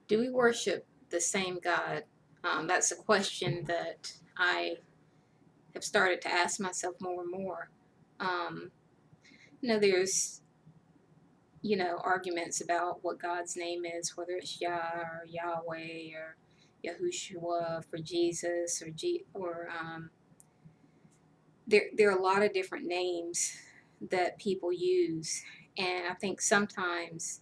Do we worship the same God? That's a question that I have started to ask myself more and more. Um, there's arguments about what God's name is, whether it's Yah or Yahweh or Yahushua for Jesus or there are a lot of different names that people use, and I think sometimes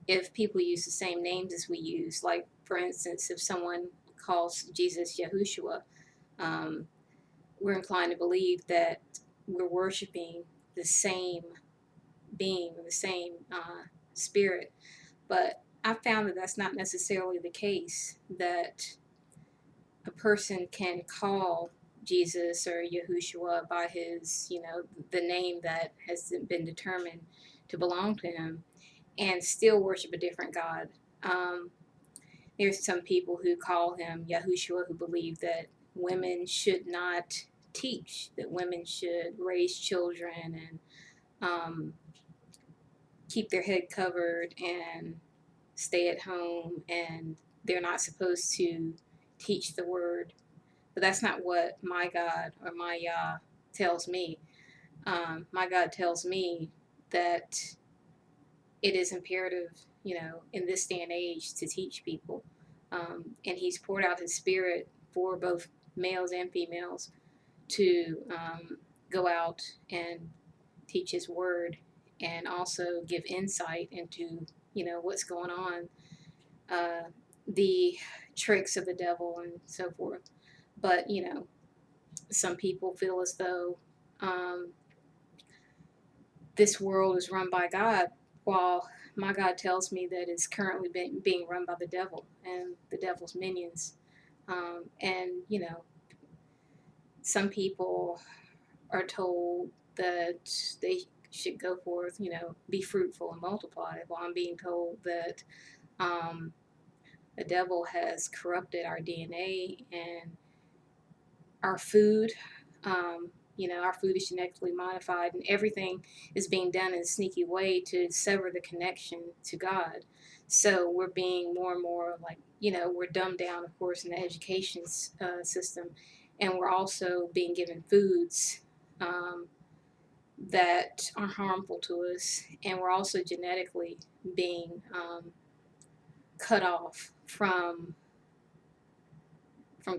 if people use the same names as we use, like for instance, if someone calls Jesus Yahushua, um, we're inclined to believe that we're worshiping the same being, the same spirit. But I found that that's not necessarily the case, that a person can call Jesus or Yahushua by his, the name that has been determined to belong to him, and still worship a different God. Um, there's some people who call him Yahushua who believe that women should not teach, that women should raise children and um, keep their head covered and stay at home, and they're not supposed to teach the word. But that's not what my God or my Yah tells me. My God tells me that it is imperative, in this day and age to teach people. And He's poured out His Spirit for both males and females to go out and teach His Word and also give insight into, what's going on, uh, the tricks of the devil and so forth. But, some people feel as though um, this world is run by God, while my God tells me that it's currently being run by the devil and the devil's minions. And, some people are told that they should go forth, be fruitful and multiply, while I'm being told that um, the devil has corrupted our DNA and our food. Our food is genetically modified, and everything is being done in a sneaky way to sever the connection to God. So we're being more and more like, we're dumbed down, of course, in the education system, and we're also being given foods um, that are harmful to us, and we're also genetically being cut off from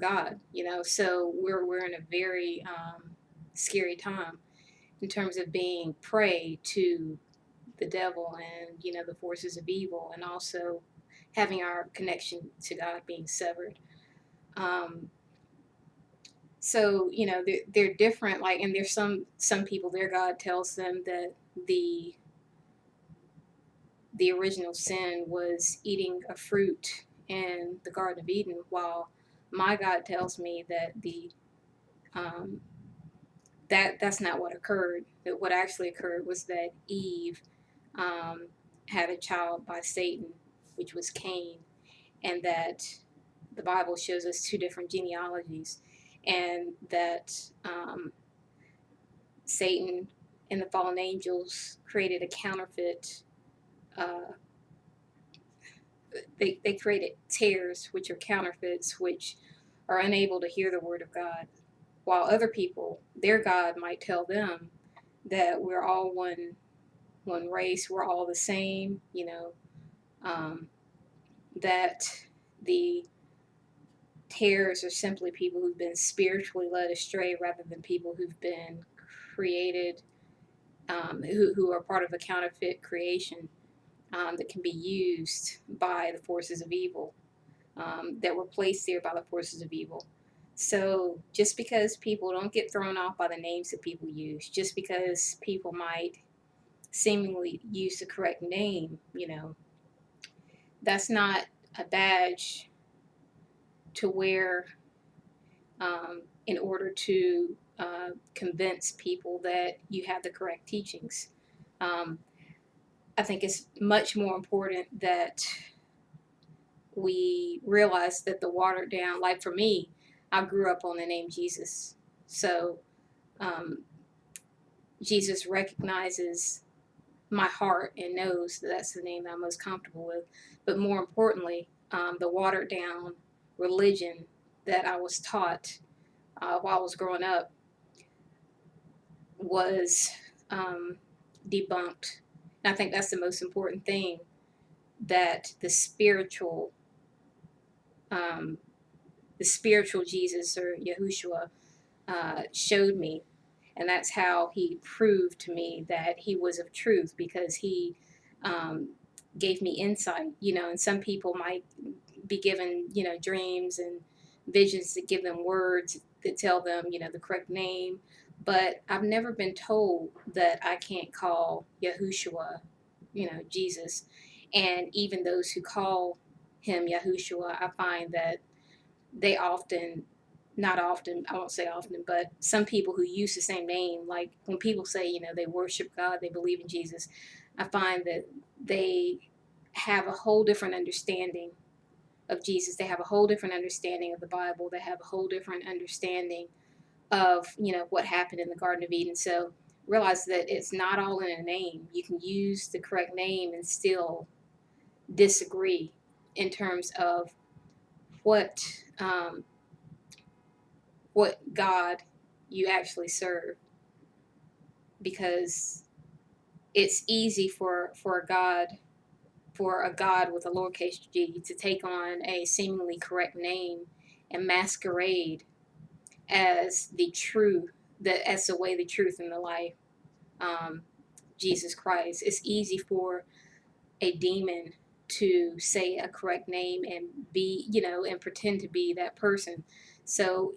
God, So we're in a very scary time in terms of being prey to the devil and the forces of evil, and also having our connection to God being severed. Um, so they're different. Like, and there's some people, their God tells them that the the original sin was eating a fruit in the Garden of Eden, while my God tells me that um, that's not what occurred. That what actually occurred was that Eve um, had a child by Satan, which was Cain, and that the Bible shows us two different genealogies, and that Satan and the fallen angels created a counterfeit. Uh, they created tares, which are counterfeits, which are unable to hear the word of God, while other people, their God might tell them that we're all one race, we're all the same, um, that the tares are simply people who've been spiritually led astray rather than people who've been created, who are part of a counterfeit creation that can be used by the forces of evil, that were placed there by the forces of evil. So just because people don't get thrown off by the names that people use, just because people might seemingly use the correct name, that's not a badge to wear in order to convince people that you have the correct teachings. Um, I think it's much more important that we realize that the watered down, like for me, I grew up on the name Jesus. So um, Jesus recognizes my heart and knows that that's the name that I'm most comfortable with. But more importantly, the watered down religion that I was taught while I was growing up was debunked. And I think that's the most important thing, that um, the spiritual Jesus or Yahushua showed me. And that's how he proved to me that he was of truth, because he um, gave me insight. And some people might be given, dreams and visions that give them words that tell them, the correct name. But I've never been told that I can't call Yahushua, Jesus. And even those who call him Yahushua, I find that they often, not often, I won't say often, but some people who use the same name, like when people say, they worship God, they believe in Jesus, I find that they have a whole different understanding of Jesus. They have a whole different understanding of the Bible. They have a whole different understanding of, what happened in the Garden of Eden. So realize that it's not all in a name. You can use the correct name and still disagree in terms of what um, what God you actually serve, because it's easy for a God with a lowercase g to take on a seemingly correct name and masquerade as the truth, as the way, the truth, and the life, um, Jesus Christ. It's easy for a demon to say a correct name and be, and pretend to be that person. So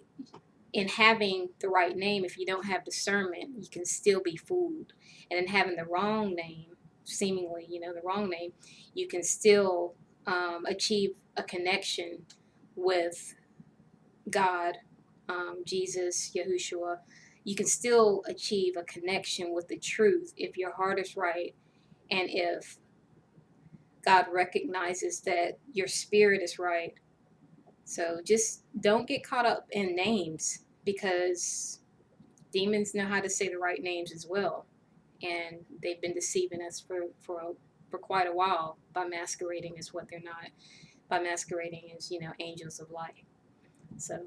in having the right name, if you don't have discernment, you can still be fooled. And in having the wrong name, seemingly, the wrong name, you can still achieve a connection with God, Jesus, Yahushua. You can still achieve a connection with the truth if your heart is right, and if God recognizes that your spirit is right. So just don't get caught up in names, because demons know how to say the right names as well, and they've been deceiving us for quite a while by masquerading as what they're not, by masquerading as angels of light. So